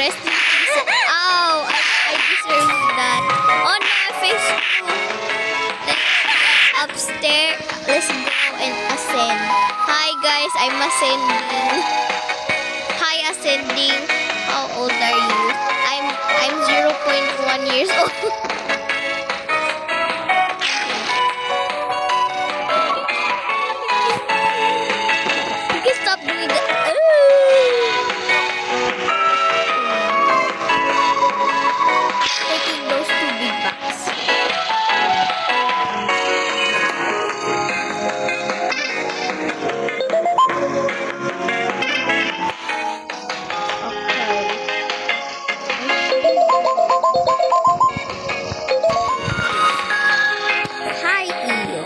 rest in peace. Ow! I deserve that. Oh no, I face you. Let's go upstairs. Let's go and ascend. Hi guys, I'm ascending. Hi ascending. How old are you? I'm 0.1 years old. You can stop doing that. Taking those two big bucks. Hi, Iyo.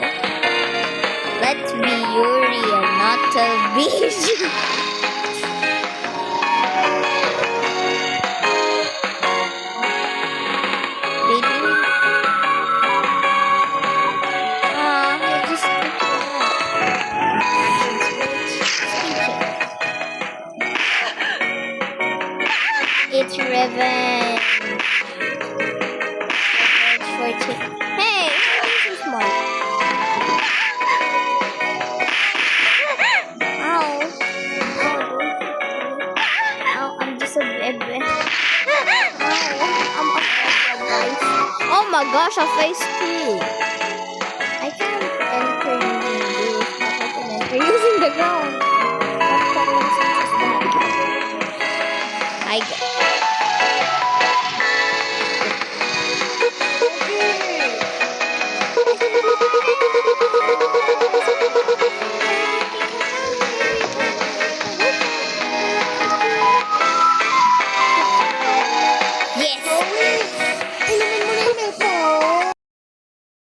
Let's be Yuri and not television. Baby. I just it's revenge. Hey, this is smart. Ow. Ow, I'm just a baby. Ow, I'm a baby, guys. Oh my gosh, I face too.